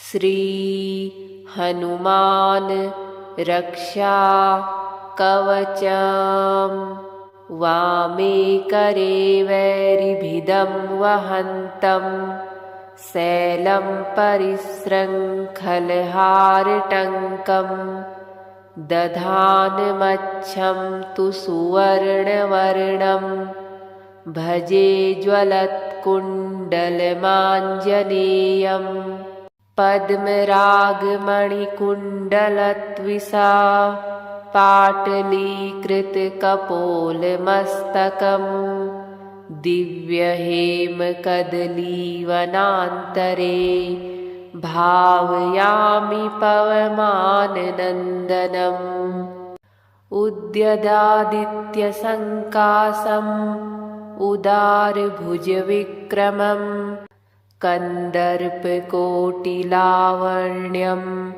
श्री हनुमान रक्षा कवचम्। वामे करे वैरिभिदं वहन्तं शैलं परिसृङ्खलहारटङ्कं। दधानमच्छं तु सुवर्णवर्णं भजे ज्वलत्कुण्डलमाञ्जनेयम्। पद्मरागमणिकुण्डलत्विषा पाटलीकृतकपोलमस्तकं। दिव्यहेमकदलीवनान्तरे भावयामि पवमाननन्दनम्। उद्यदादित्यसङ्काशम् उदारभुजविक्रमं कन्दर्पकोटिलावण्यं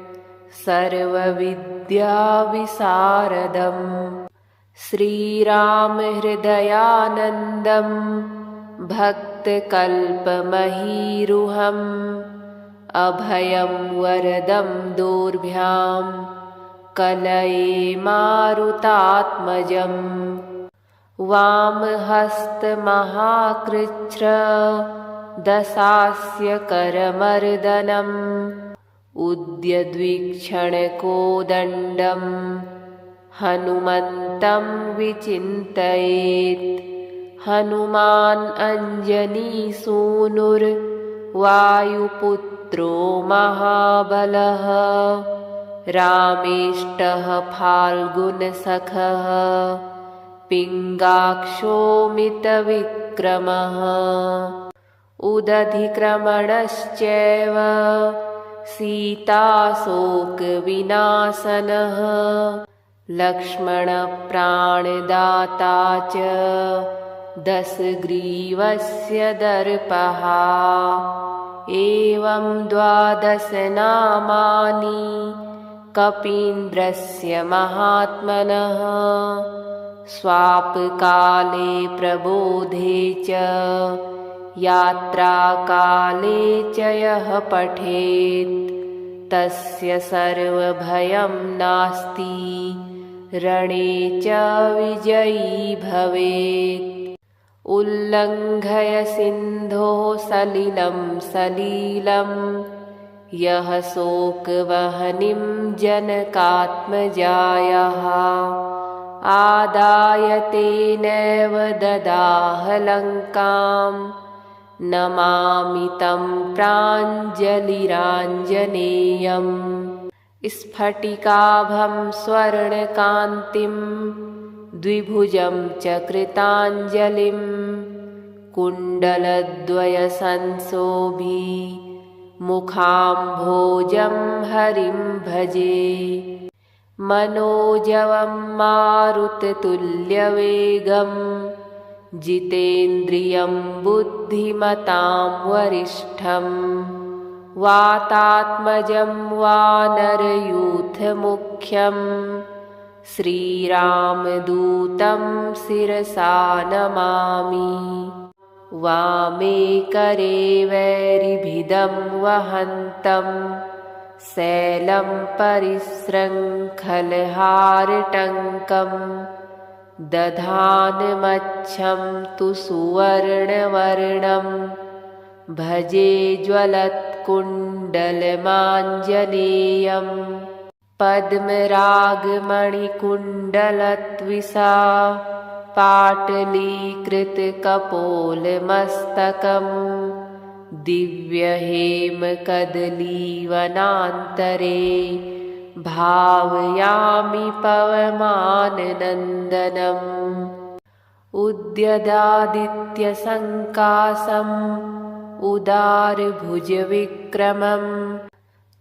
सर्वविद्याविशारदम्। श्रीरामहृदयानन्दं भक्तकल्पमहीरुहम् अभयं वरदं दोर्भ्यां कलये मारुतात्मजम्। वामहस्तमहाकृच्छ्र दशास्य करमर्दनम् उद्यद्वीक्षणकोदण्डं हनुमन्तं विचिन्तयेत्। हनुमान् अञ्जनीसूनुर्वायुपुत्रो महाबलः रामेष्टः फाल्गुनसखः पिङ्गाक्षो मितविक्रमः। उदधिक्रमणश्चैव सीताशोकविनाशनः लक्ष्मणप्राणदाता च दशग्रीवस्य दर्पः। एवं 12 नामानि कपीन्द्रस्य महात्मनः। स्वापकाले प्रबोधे च यात्राकाले च यः पठेत् तस्य सर्वभयं नास्ति रणे च विजयी भवेत्। उल्लङ्घय सिन्धोः सलिलं सलीलं यः शोकवह्निं जनकात्मजायाः। आदाय तेनैव ददाह लङ्कां नमामि तं प्राञ्जलिराञ्जनेयम्। स्फटिकाभं स्वर्णकान्तिं द्विभुजं च कृताञ्जलिं कुण्डलद्वयसंशोभि मुखाम्भोजं हरिं भजे। मनोजवं मारुततुल्यवेगं जितेन्द्रियं बुद्धिमतां वरिष्ठं। वातात्मजं वानरयूथमुख्यं श्रीरामदूतं शिरसा नमामि। वामे करे वैरिभिदं वहन्तं शैलं परिसृङ्खलहारटङ्कं। दधानमच्छं तु सुवर्णवर्णं भजे ज्वलत्कुण्डलमाञ्जनेयम्। पद्मरागमणिकुण्डलत्विषा पाटलीकृतकपोलमस्तकं। दिव्यहेमकदलीवनान्तरे भावयामि पवमाननन्दनम्। उद्यदादित्यसङ्काशम् उदारभुजविक्रमं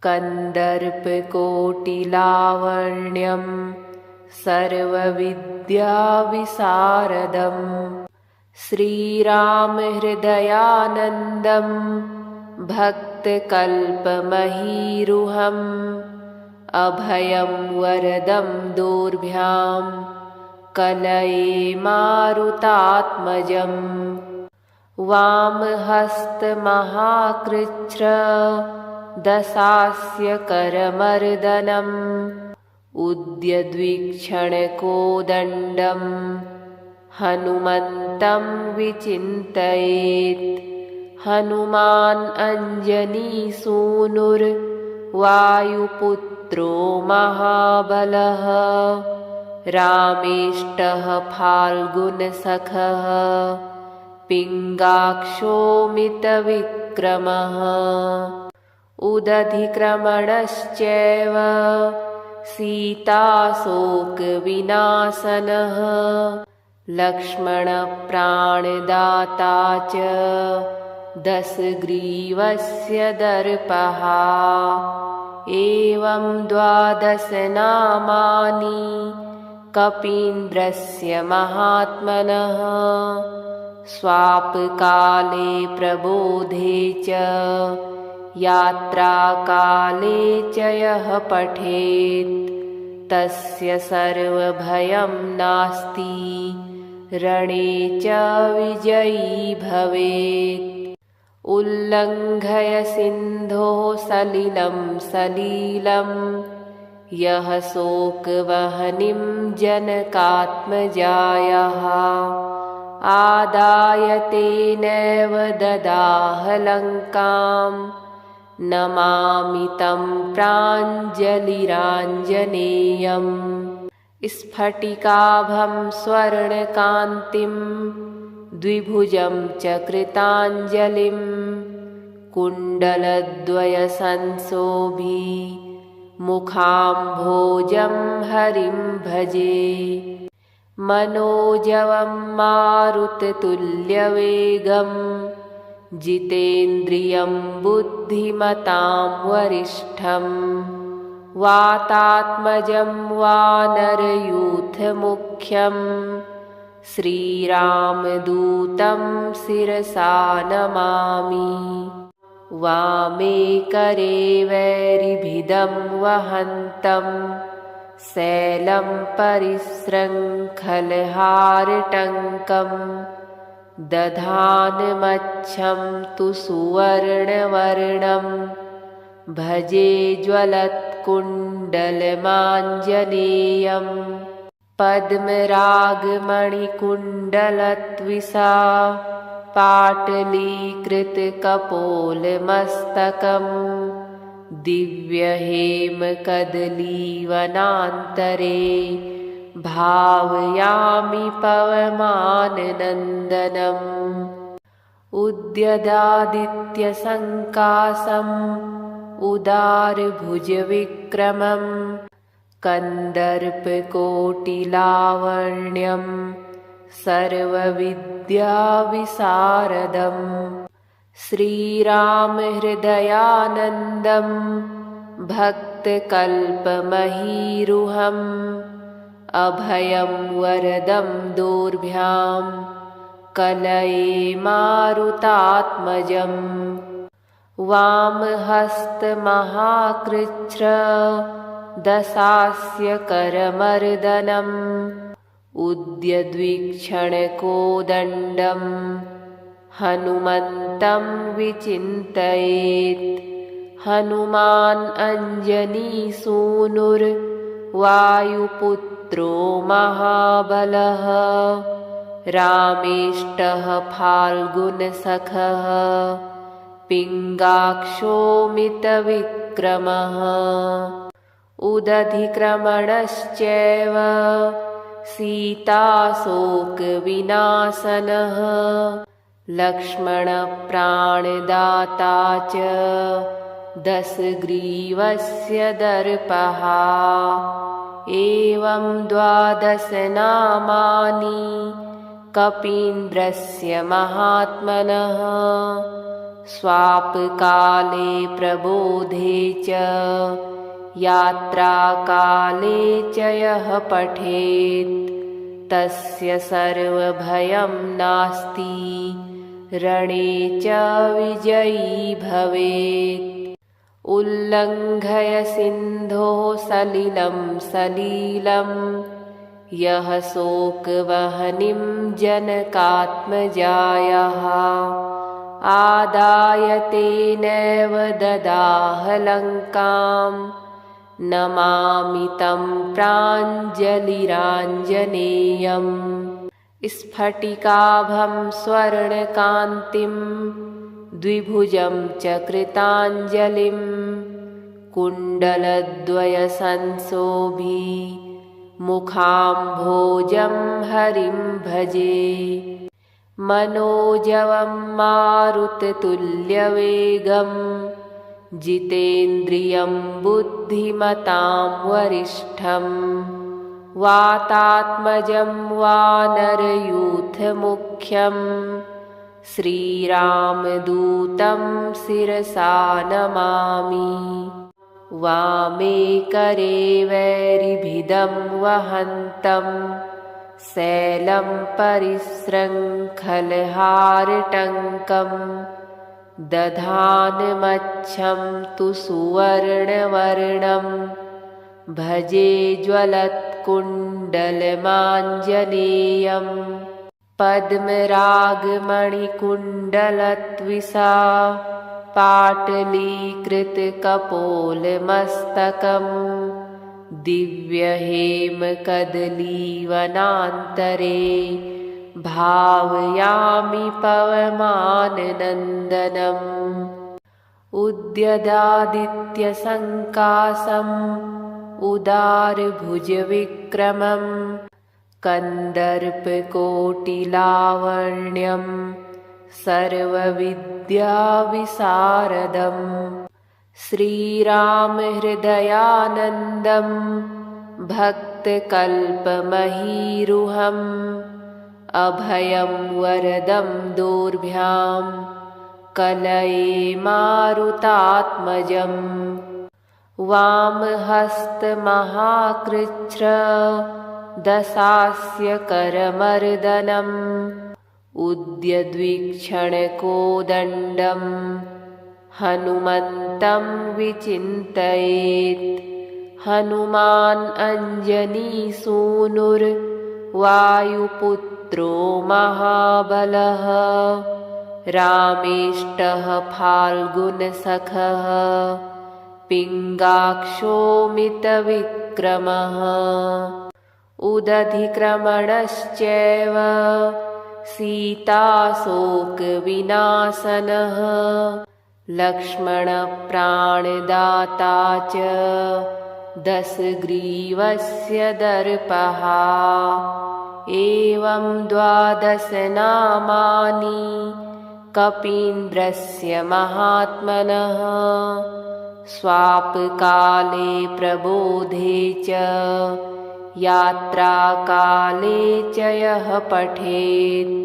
कन्दर्पकोटिलावण्यं सर्वविद्याविशारदम्। श्रीरामहृदयानन्दं भक्तकल्पमहीरुहम् अभयं वरदं दोर्भ्यां कलये मारुतात्मजम्। वामहस्तमहाकृच्छ्र दशास्य करमर्दनम् उद्यद्वीक्षणकोदण्डम् हनुमन्तं विचिन्तयेत्। हनुमान् अञ्जनीसूनुर्वायुपुत्रो महाबलः रामेष्टः फाल्गुनसखः पिङ्गाक्षो मितविक्रमः उदधिक्रमणश्चैव सीताशोकविनाशनः लक्ष्मणप्राणदाता च दशग्रीवस्य दर्पः। एवं 12 नामानि कपीन्द्रस्य महात्मनः स्वापकाले प्रबोधे च यात्राकाले च यः पठेत् तस्य सर्वभयं नास्ति रणे च विजयी भवेत्। उल्लङ्घय सिन्धोः सलिलं सलीलं यः शोकवह्निं जनकात्मजायाः आदाय तेनैव ददाह लङ्कां नमामि तं प्राञ्जलिराञ्जनेयम्। स्फटिकाभं स्वर्णकान्तिं द्विभुजं च कृताञ्जलिं कुण्डलद्वयसंशोभी मुखाम्भोजं हरिं भजे। मनोजवं मारुततुल्यवेगं जितेन्द्रियं बुद्धिमतां वरिष्ठं वातात्मजं वानरयूथमुख्यं श्रीरामदूतं शिरसा नमामि। वामे करे वैरिभिदं वहन्तं शैलं परिशृङ्खलहारटङ्कं दधानमच्छं तु सुवर्णवर्णं भजे ज्वलत्कुण्डलमाञ्जनेयम्। पद्मरागमणिकुण्डलत्विषा पाटलीकृतकपोलमस्तकं दिव्यहेमकदलीवनान्तरे भावयामि पवमाननन्दनम्। उद्यदादित्यसङ्काशम् उदारभुजविक्रमं कन्दर्पकोटिलावण्यं सर्वविद्याविशारदम्। श्रीरामहृदयानन्दं भक्तकल्पमहीरुहम् अभयं वरदं दोर्भ्यां कलये मारुतात्मजम्। वामहस्तमहाकृच्छ्र दशास्य करमर्दनम् उद्यद्वीक्षणकोदण्डम् हनुमन्तं विचिन्तयेत्। हनुमान् अञ्जनीसूनुर्वायुपुत्रो महाबलः रामेष्टः फाल्गुनसखः पिङ्गाक्षो मितविक्रमः उदधिक्रमणश्चैव सीताशोकविनाशनः लक्ष्मणप्राणदाता च दशग्रीवस्य दर्पः। एवं 12 नामानि कपीन्द्रस्य महात्मनः स्वापकाले प्रबोधे च यात्राकाले च यः पठेत् तस्य सर्वभयं नास्ति रणे च विजयी भवेत्। उल्लङ्घय सिन्धोः सलिलं सलीलं यः शोकवह्निं जनकात्मजायाः आदाय तेनैव ददाह लङ्कां नमामि तं प्राञ्जलिराञ्जनेयम् स्फटिकाभं स्वर्णकान्तिं द्विभुजं च कृताञ्जलिं कुण्डलद्वयसंशोभी मुखाम्भोजं हरिं भजे मनोजवं मारुततुल्यवेगं जितेन्द्रियं बुद्धिमतां वरिष्ठं वातात्मजं वानरयूथमुख्यं श्रीरामदूतं शिरसा नमामि वामे करे वैरिभिदं वहन्तं शैलं परिशृङ्खलहारटङ्कं दधानमच्छं तु सुवर्णवर्णं भजे ज्वलत्कुण्डलमाञ्जनेयं पद्मरागमणिकुण्डलत्विषा पाटलीकृतकपोलमस्तकं दिव्यहेमकदलीवनान्तरे भावयामि पवमाननन्दनम् उद्यदादित्यसङ्कासम् उदारभुजविक्रमं कन्दर्पकोटिलावण्यं सर्वविद्याविशारदं श्रीरामहृदयानन्दं भक्तकल्पमहीरुहम् अभयं वरदं दोर्भ्यां कलये मारुतात्मजम् वामहस्तमहाकृच्छ्र दशास्य करमर्दनम् उद्यद्वीक्षणकोदण्डं हनुमन्तं विचिन्तयेत् हनुमान् अञ्जनीसूनुर्वायुपुत्रो महाबलः रामेष्टः फाल्गुनसखः पिङ्गाक्षोमितविक्रमः उदधिक्रमणश्चैव सीताशोकविनाशनः लक्ष्मणप्राणदाता च दशग्रीवस्य दर्पः एवं 12 नामानि कपीन्द्रस्य महात्मनः स्वापकाले प्रबोधे च यात्राकाले च यः पठेत्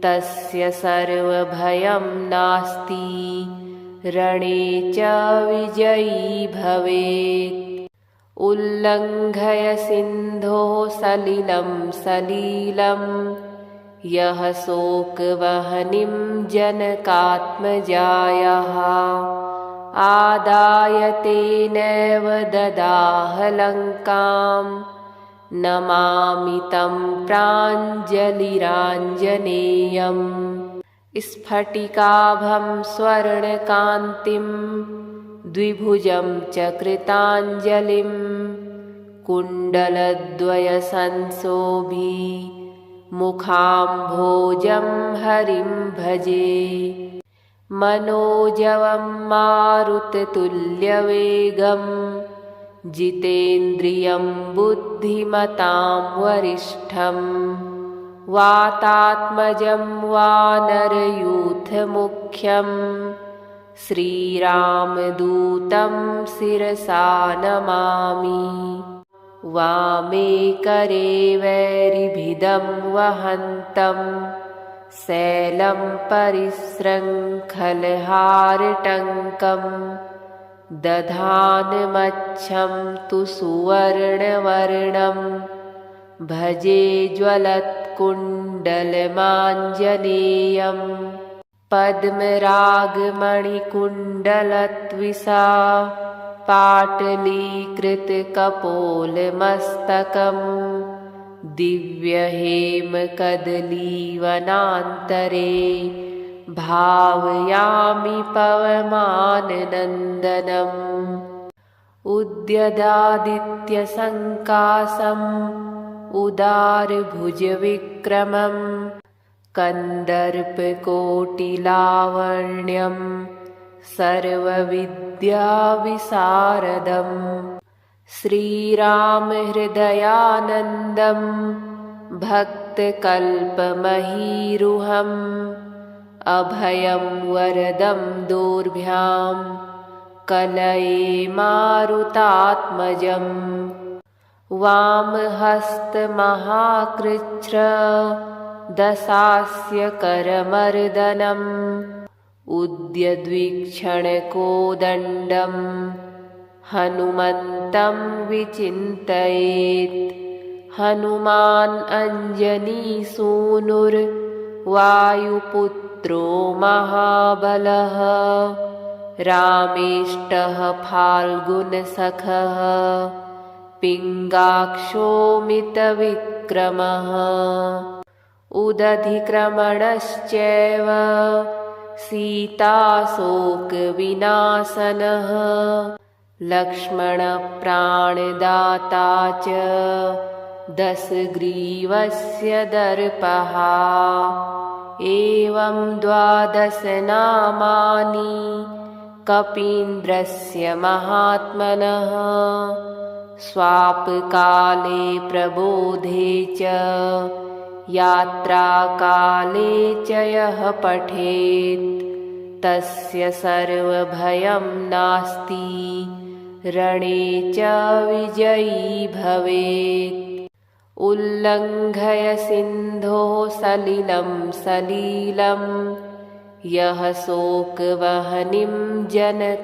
तस्य सर्वभयं नास्ति रणे च विजयी भवेत् उल्लङ्घय सिन्धोः सलिलं सलीलं यः शोकवह्निं जनकात्मजायाः आदाय तेनैव ददाह लङ्कां नमामि तं प्राञ्जलिराञ्जनेयम् स्फटिकाभं स्वर्णकान्तिं द्विभुजं च कृताञ्जलिं कुण्डलद्वयसंशोभी मुखाम्भोजं हरिं भजे मनोजवं मारुततुल्यवेगं जितेन्द्रियं बुद्धिमतां वरिष्ठं वातात्मजं वानरयूथमुख्यं श्रीरामदूतं शिरसा नमामि वामे करे वैरिभिदं वहन्तं शैलं परिशृङ्खलहारटङ्कं दधानमच्छं तु सुवर्णवर्णं भजे ज्वलत्कुण्डलमाञ्जनेयं पद्मरागमणिकुण्डलत्विषा पाटलीकृतकपोलमस्तकं दिव्यहेमकदलीवनान्तरे भावयामि पवमाननन्दनम् उद्यदादित्यसङ्कासम् उदारभुजविक्रमं कन्दर्पकोटिलावण्यं सर्वविद्याविशारदम् श्रीरामहृदयानन्दं भक्तकल्पमहीरुहम् अभयं वरदं दोर्भ्यां कलये मारुतात्मजम् वामहस्तमहाकृच्छ्र दशास्य करमर्दनम् उद्यद्वीक्षणकोदण्डं हनुमन्तं विचिन्तयेत् हनुमान् अञ्जनीसूनुर्वायुपुत्रो महाबलः रामेष्टः फाल्गुनसखः पिङ्गाक्षो मितविक्रमः उदधिक्रमणश्चैव सीताशोकविनाशनः लक्ष्मणप्राणदाता च दशग्रीवस्य दर्पः एवं 12 नामानि कपीन्द्रस्य महात्मनः स्वापकाले प्रबोधे च यात्राकाले च यः पठेत् तस्य सर्वभयं नास्ति रणे च विजयी भवेत् उल्लङ्घय सिन्धोः सलिलं सलीलं यः शोकवह्निं जनकात्मजायाः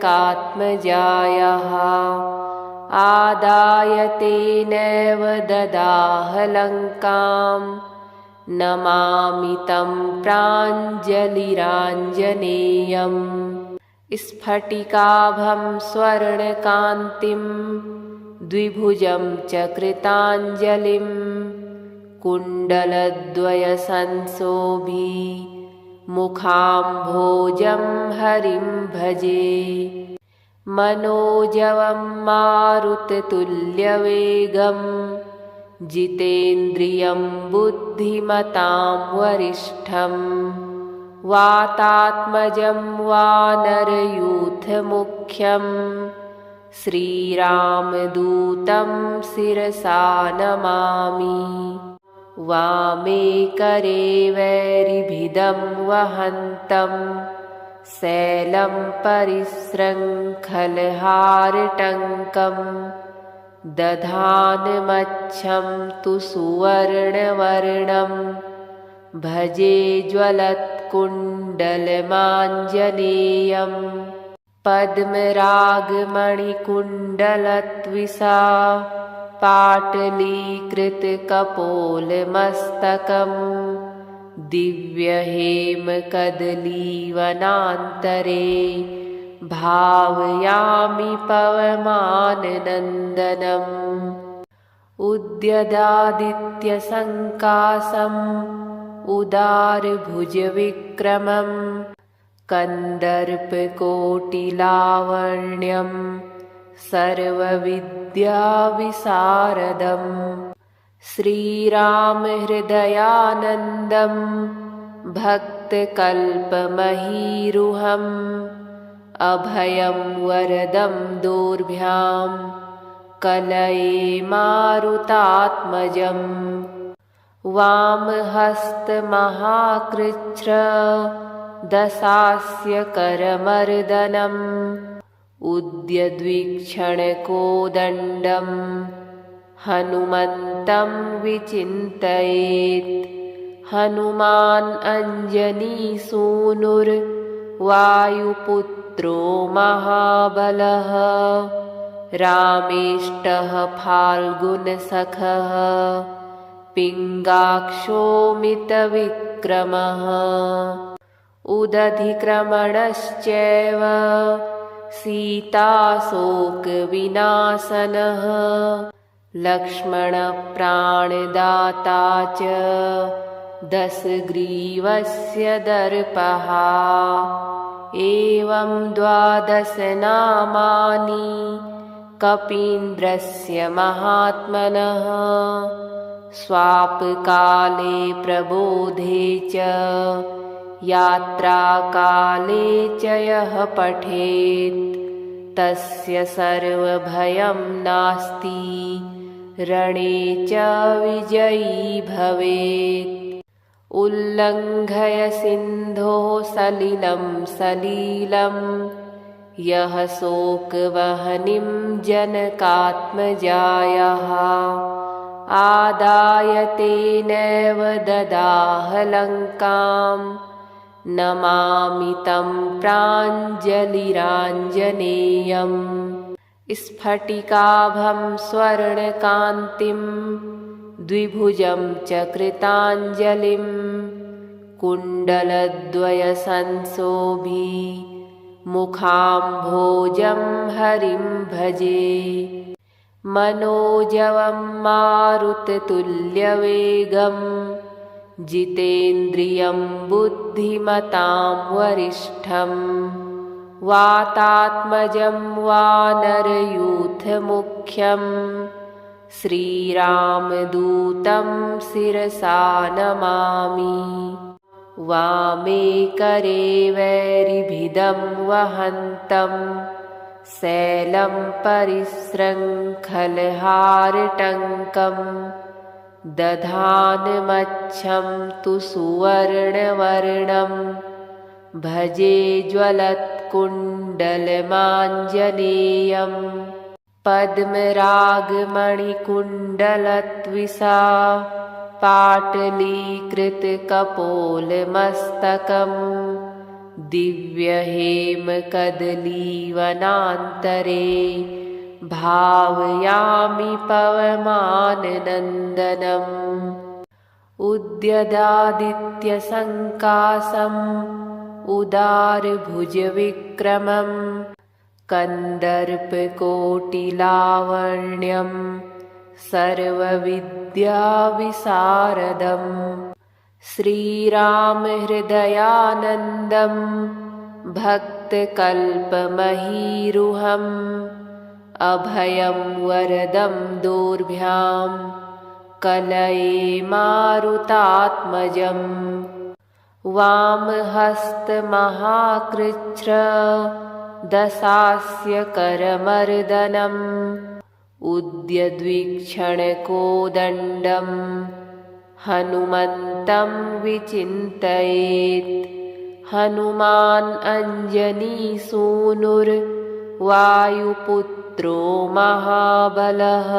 आदाय तेनैव ददाह लङ्कां नमामि तं प्राञ्जलिराञ्जनेयम् स्फटिकाभं स्वर्णकान्तिं द्विभुजं च कृताञ्जलिं कुण्डलद्वयसंशोभी मुखाम्भोजं हरिं भजे मनोजवं मारुततुल्यवेगं जितेन्द्रियं बुद्धिमतां वरिष्ठं वातात्मजं वानरयूथमुख्यं श्रीरामदूतं शिरसा नमामि वामे करे वैरिभिदं वहन्तं शैलं परिशृङ्खलहारटङ्कं दधानमच्छं तु सुवर्णवर्णं भजे ज्वलत्कुण्डलमाञ्जनेयं पद्मरागमणिकुण्डलत्विषा पाटलीकृतकपोलमस्तकं दिव्यहेमकदलीवनान्तरे भावयामि पवमाननन्दनम् उद्यदादित्यसङ्कासम् उदारभुजविक्रमं कन्दर्पकोटिलावण्यं सर्वविद्याविशारदम् श्रीरामहृदयानन्दं भक्तकल्पमहीरुहम् अभयं वरदं दोर्भ्यां कलये मारुतात्मजम् वामहस्तमहाकृच्छ्र दशास्य करमर्दनम् उद्यद्वीक्षणकोदण्डं हनुमन्तं विचिन्तयेत् हनुमान् अञ्जनीसूनुर्वायुपुत्रो महाबलः रामेष्टः फाल्गुनसखः पिङ्गाक्षो मितविक्रमः उदधिक्रमणश्चैव सीताशोकविनाशनः लक्ष्मणप्राणदाता च दशग्रीवस्य दर्पः एवं 12 नामानि कपीन्द्रस्य महात्मनः स्वापकाले प्रबोधे च यात्राकाले च यः पठेत् तस्य सर्वभयं नास्ति रणे च विजयी भवेत्। उल्लङ्घय सिन्धोः सलिलं सलीलं यः शोकवह्निं जनकात्मजायाः आदाय तेनैव ददाह लङ्कां नमामि तं प्राञ्जलिराञ्जनेयम्। स्फटिकाभं स्वर्णकान्तिं द्विभुजं च कृताञ्जलिं कुण्डलद्वयसंशोभी मुखाम्भोजं हरिं भजे। मनोजवं मारुततुल्यवेगं जितेन्द्रियं बुद्धिमतां वरिष्ठं वातात्मजं वानरयूथमुख्यं श्रीरामदूतं शिरसा नमामि। वामे करे वैरिभिदं वहन्तं शैलं परिशृङ्खलहारटङ्कं दधानमच्छं तु सुवर्णवर्णं भजे ज्वलत्कुण्डलमाञ्जनेयं। पद्मरागमणिकुण्डलत्विषा पाटलीकृतकपोलमस्तकं दिव्यहेमकदलीवनान्तरे भावयामि पवमाननन्दनम्। उद्यदादित्यसङ्कासम् उदारभुजविक्रमं कन्दर्पकोटिलावण्यं सर्वविद्याविशारदं श्रीरामहृदयानन्दं भक्तकल्पमहीरुहम् अभयं वरदं दोर्भ्यां कलये मारुतात्मजम्। वामहस्तमहाकृच्छ्र दशास्य करमर्दनम् उद्यद्वीक्षणकोदण्डं हनुमन्तं विचिन्तयेत्। हनुमान् अञ्जनीसूनुर्वायुपुत्रो महाबलः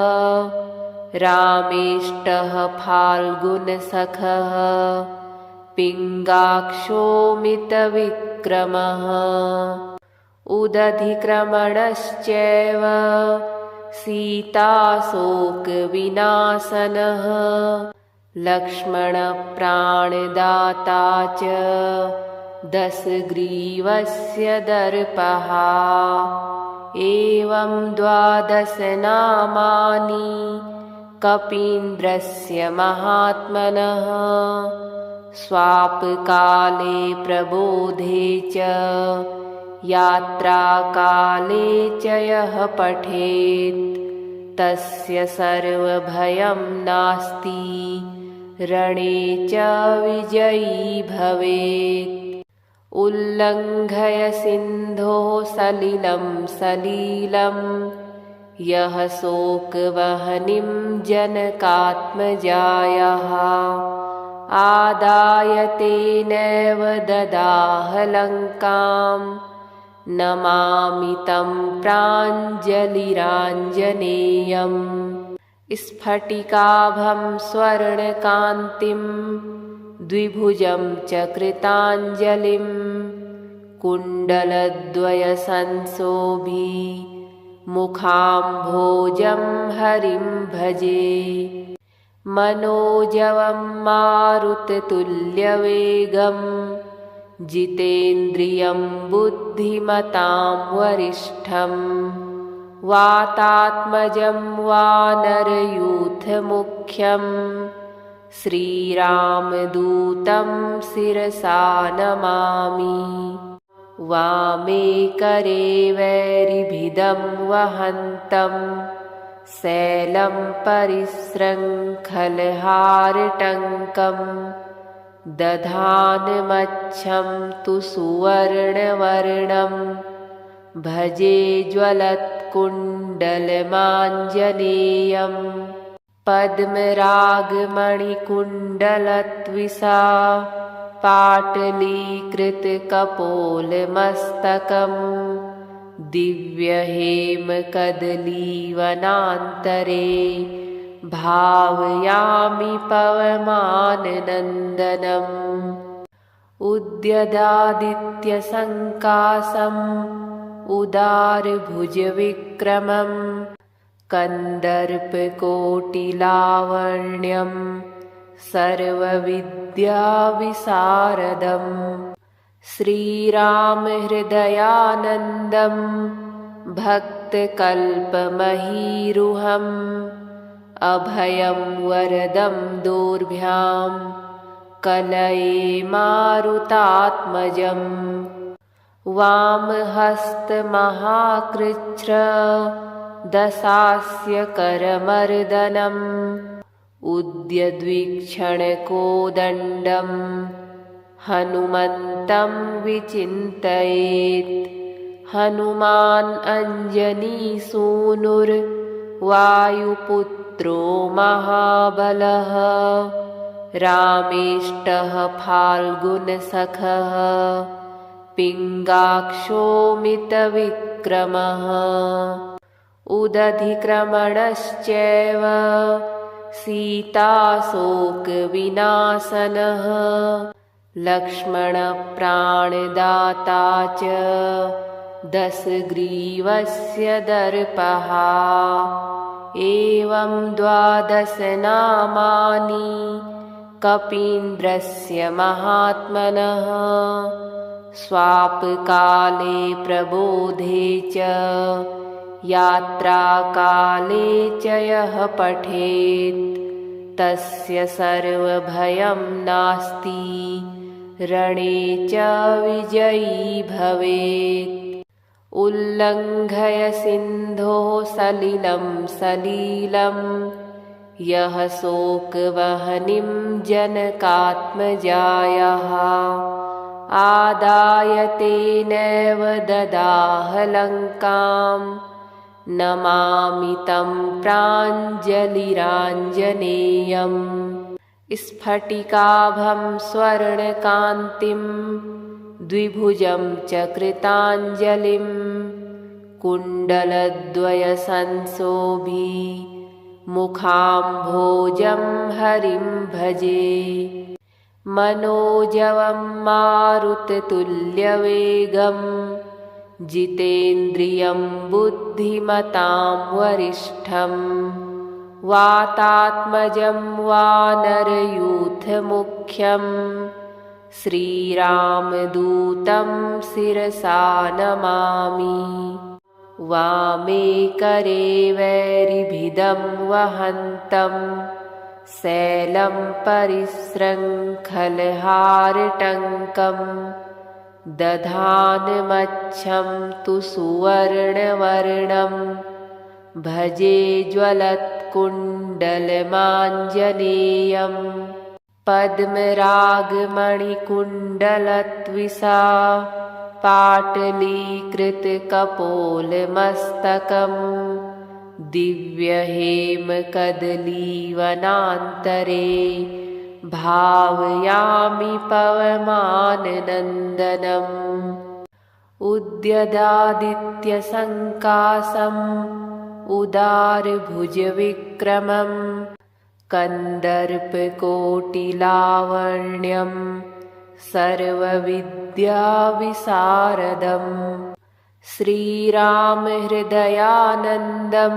रामेष्टः फाल्गुनसखः पिङ्गाक्षोमितविक्रमः। उदधिक्रमणश्चैव सीताशोकविनाशनः लक्ष्मणप्राणदाता च दशग्रीवस्य दर्पः एवं 12 नामानि कपीन्द्रस्य महात्मनः स्वापकाले प्रबोधे च यात्राकाले च यः पठेत् तस्य सर्वभयं नास्ति रणे च विजयी भवेत्। उल्लङ्घय सिन्धोः सलिलं सलीलं यः शोकवह्निं जनकात्मजायाः आदाय तेनैव ददाह लङ्कां नमामि तं प्राञ्जलिराञ्जनेयम्। स्फटिकाभं स्वर्णकान्तिं द्विभुजं च कृताञ्जलिं कुण्डलद्वयसंशोभी मुखाम्भोजं हरिं भजे। मनोजवं मारुततुल्यवेगं जितेन्द्रियं बुद्धिमतां वरिष्ठं वातात्मजं वानरयूथमुख्यं श्रीरामदूतं शिरसा नमामि। वामे करे वैरिभिदं वहन्तं शैलं परिशृङ्खलहारटङ्कं दधानमच्छं तु सुवर्णवर्णं भजे ज्वलत्कुण्डलमाञ्जनेयं पद्मरागमणिकुण्डलत्विषा पाटलीकृतकपोलमस्तकं दिव्यहेमकदलीवनान्तरे भावयामि पवमाननन्दनम्। उद्यदादित्यसङ्कासम् उदारभुजविक्रमं कन्दर्पकोटिलावण्यं सर्वविद्याविशारदं श्रीरामहृदयानन्दं भक्तकल्पमहीरुहम् अभयं वरदं दोर्भ्यां कलये मारुतात्मजम्। वामहस्तमहाकृच्छ्र दशास्य करमर्दनम् उद्यद्वीक्षणकोदण्डं हनुमन्तं विचिन्तयेत्। हनुमान् अञ्जनीसूनुर्वायुपुत्रो महाबलः रामेष्टः फाल्गुनसखः पिङ्गाक्षो मितविक्रमः। उदधिक्रमणश्चैव सीताशोकविनाशनः लक्ष्मणप्राणदाता च दशग्रीवस्य दर्पः। एवं 12 नामानि कपीन्द्रस्य महात्मनः स्वापकाले प्रबोधे च यात्राकाले च यः पठेत् तस्य सर्वभयं नास्ति रणे च विजयी भवेत्। उल्लङ्घय सिन्धोः सलिलं सलीलं यः शोकवह्निं जनकात्मजायाः आदाय तेनैव ददाह लङ्कां नमामि तं प्राञ्जलिराञ्जनेयम्। स्फटिकाभं स्वर्णकान्तिं द्विभुजं च कृताञ्जलिं कुण्डलद्वयसंशोभि मुखाम्भोजं हरिं भजे। मनोजवं मारुततुल्यवेगं जितेन्द्रियं बुद्धिमतां वरिष्ठं वातात्मजं वानरयूथमुख्यं श्रीरामदूतं शिरसा नमामि। वामे करे वैरिभिदं वहन्तं शैलं परिशृङ्खलहारटङ्कं दधानमच्छं तु सुवर्णवर्णं भजे ज्वलत्कुण्डलमाञ्जनेयं पद्मरागमणिकुण्डलत्विषा पाटलीकृतकपोलमस्तकं दिव्यहेमकदलीवनान्तरे भावयामि पवमाननन्दनम्। उद्यदादित्यसङ्कासम् उदारभुजविक्रमं कन्दर्पकोटिलावण्यं सर्वविद्याविशारदं श्रीरामहृदयानन्दं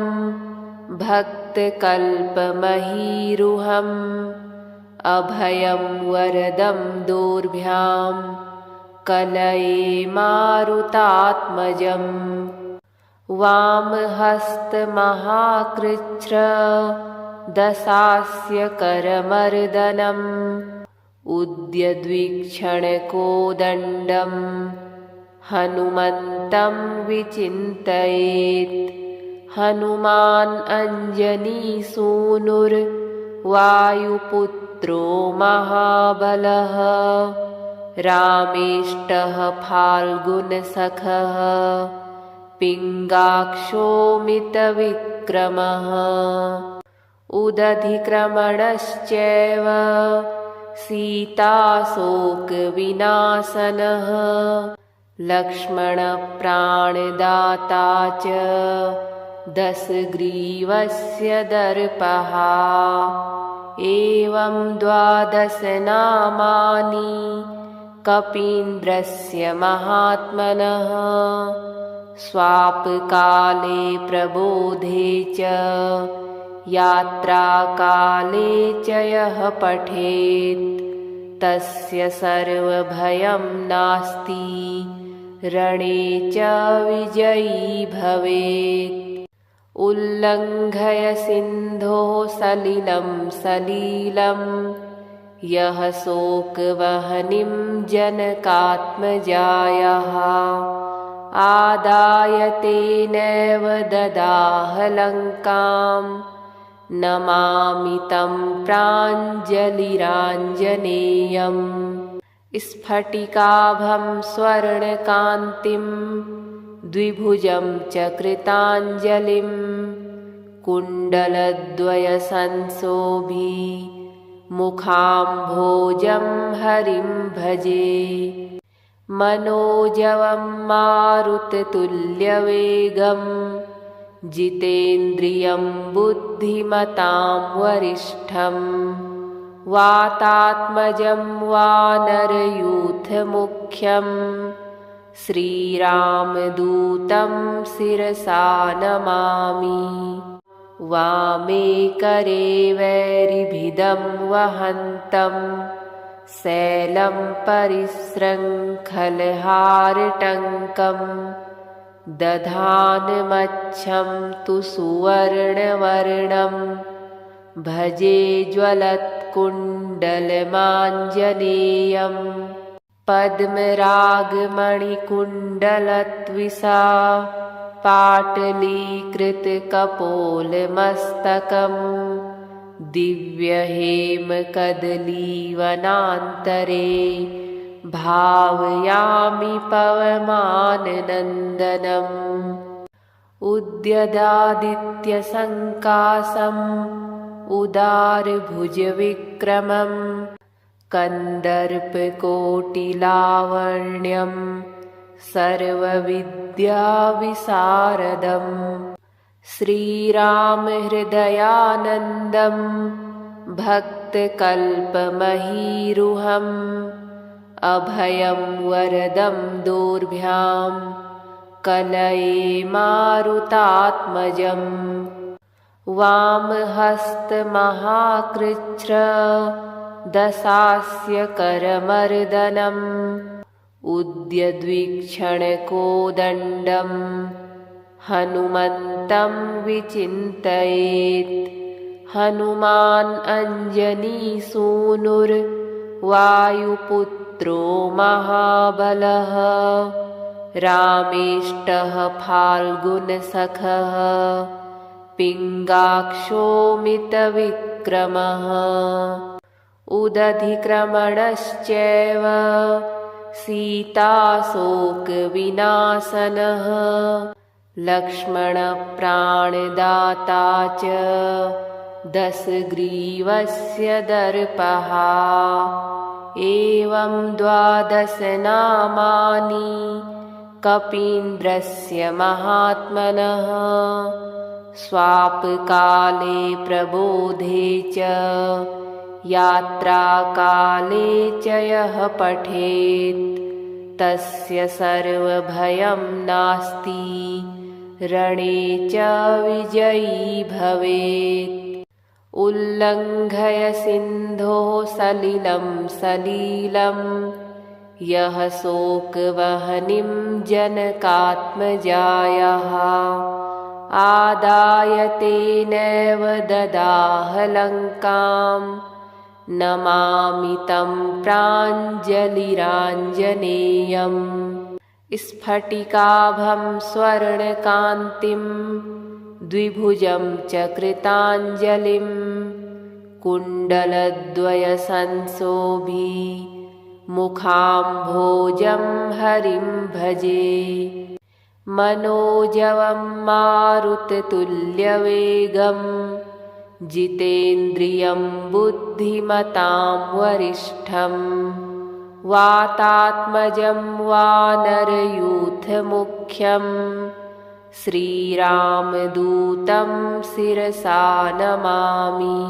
भक्तकल्पमहीरुहम् अभयं वरदं दोर्भ्यां कलये मारुतात्मजम्। वामहस्तमहाकृच्छ्र दशास्य करमर्दनम् उद्यद्वीक्षणकोदण्डम् हनुमन्तं विचिन्तयेत्। हनुमान् अञ्जनीसूनुर्वायुपुत्रो महाबलः रामेष्टः फाल्गुनसखः पिङ्गाक्षो मितविक्रमः उदधिक्रमणश्चैव सीताशोकविनाशनः लक्ष्मणप्राणदाता च दशग्रीवस्य दर्पः। एवं 12 नामानि कपीन्द्रस्य महात्मनः स्वापकाले प्रबोधे च यात्राकाले च यः पठेत् तस्य सर्वभयं नास्ति रणे च विजयी भवेत्। उल्लङ्घय सिन्धोः सलिलं सलीलं यः शोकवह्निं जनकात्मजायाः आदाय तेनैव ददाह लङ्कां नमामि तं प्राञ्जलिराञ्जनेयम्। स्फटिकाभं स्वर्णकान्तिं द्विभुजं च कृताञ्जलिं कुण्डलद्वयसंशोभि मुखाम्भोजं हरिं भजे। मनोजवं मारुततुल्यवेगं जितेन्द्रियं बुद्धिमतां वरिष्ठं वातात्मजं वानरयूथमुख्यं श्रीरामदूतं शिरसा नमामि। वामे करे वैरिभिदं वहन्तं शैलं परिशृङ्खलहारटङ्कं दधानमच्छं तु सुवर्णवर्णं भजे ज्वलत्कुण्डलमाञ्जनेयम्। पद्मरागमणिकुण्डलत्विषा पाटलीकृतकपोलमस्तकं दिव्यहेमकदलीवनान्तरे भावयामि पवमाननन्दनम्। उद्यदादित्यसङ्काशम् उदारभुजविक्रमं कन्दर्पकोटिलावण्यं सर्वविद्याविशारदम्। श्रीरामहृदयानन्दं भक्तकल्पमहीरुहम् अभयं वरदं दोर्भ्यां कलये मारुतात्मजम्। वामहस्तमहाकृच्छ्र दशास्य करमर्दनम् उद्यद्वीक्षणकोदण्डं हनुमन्तं विचिन्तयेत्। हनुमान् अञ्जनीसूनुर्वायुपुत्रो महाबलः रामेष्टः फाल्गुनसखः पिङ्गाक्षो मितविक्रमः उदधिक्रमणश्चैव सीताशोकविनाशनः लक्ष्मणप्राणदाता च दशग्रीवस्य दर्पः। एवं 12 नामानि कपीन्द्रस्य महात्मनः स्वापकाले प्रबोधे च यात्राकाले च यः पठेत् तस्य सर्वभयं नास्ति रणे च विजयी भवेत्। उल्लङ्घय सिन्धोः सलिलं सलीलं यः शोकवह्निं जनकात्मजायाः आदाय तेनैव ददाह लङ्कां नमामि तं प्राञ्जलिराञ्जनेयम् स्फटिकाभं स्वर्णकान्तिं द्विभुजं च कृताञ्जलिं कुण्डलद्वयसंशोभी मुखाम्भोजं हरिं भजे मनोजवं मारुततुल्यवेगं जितेन्द्रियं बुद्धिमतां वरिष्ठं वातात्मजं वानरयूथमुख्यं श्रीरामदूतं शिरसा नमामि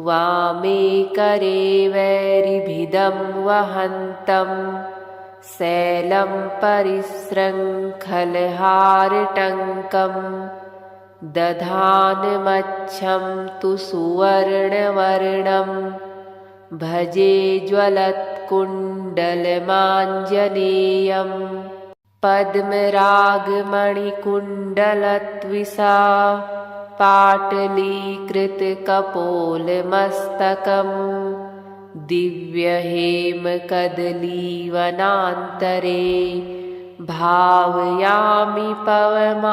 वामे करे वैरिभिदं वहन्तं शैलं परिसृङ्खलहारटङ्कं दधानमच्छं तु सुवर्णवर्णं भजे ज्वलत्कुण्डलमाञ्जनेयं पद्मरागमणिकुण्डलत्विषा पाटलीकृतकपोलमस्तकं दिव्यहेमकदलीवनान्तरे भावयामि पवमाननन्दनम्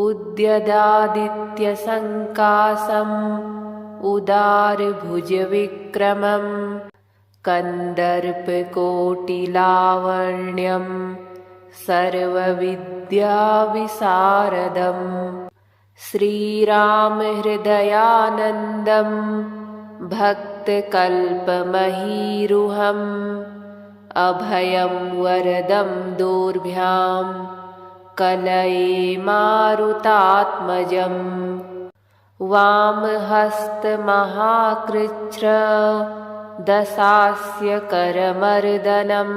उद्यदादित्यसङ्कासम् उदारभुजविक्रमं कन्दर्पकोटिलावण्यं सर्वविद्याविशारदं श्रीरामहृदयानन्दं भक्तकल्पमहीरुहम् अभयं वरदं दोर्भ्यां कलये मारुतात्मजम् वामहस्तमहाकृच्छ्र दशास्य करमर्दनम्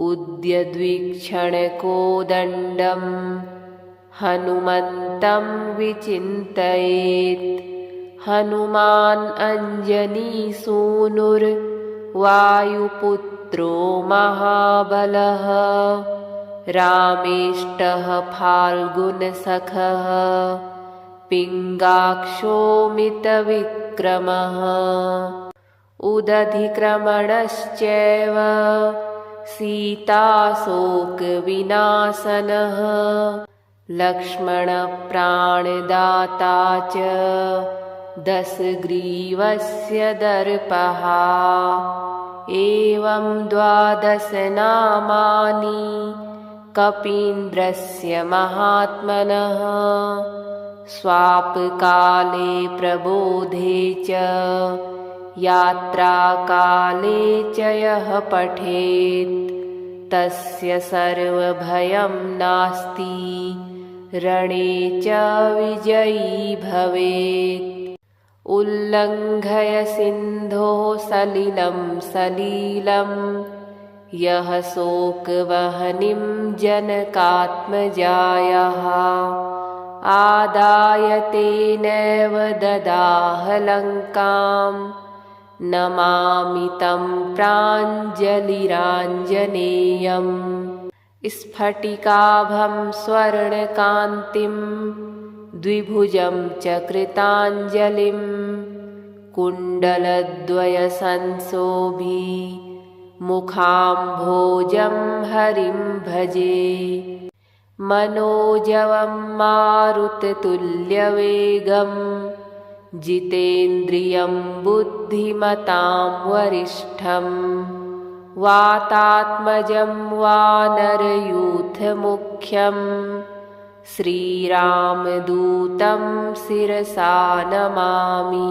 उद्यद्वीक्षणकोदण्डं हनुमन्तं विचिन्तयेत् हनुमान् अञ्जनीसूनुर्वायुपुत्रो महाबलः रामेष्टः फाल्गुनसखः पिङ्गाक्षोमितविक्रमः उदधिक्रमणश्चैव सीताशोकविनाशनः लक्ष्मणप्राणदाता च दशग्रीवस्य दर्पः एवं 12 नामानि कपीन्द्रस्य महात्मनः स्वापकाले प्रबोधे च यात्राकाले च यः पठेत् तस्य सर्वभयं नास्ति रणे च विजयी भवेत् उल्लङ्घय सिन्धोः सलिलं सलीलं यः शोकवह्निं जनकात्मजायाः आदाय तेनैव ददाह लङ्कां नमामि तं प्राञ्जलिराञ्जनेयम् स्फटिकाभं स्वर्णकान्तिं द्विभुजं च कृताञ्जलिं कुण्डलद्वयसंशोभी मुखाम्भोजं हरिं भजे मनोजवं मारुततुल्यवेगं जितेन्द्रियं बुद्धिमतां वरिष्ठं वातात्मजं वानरयूथमुख्यं श्रीरामदूतं शिरसा नमामि।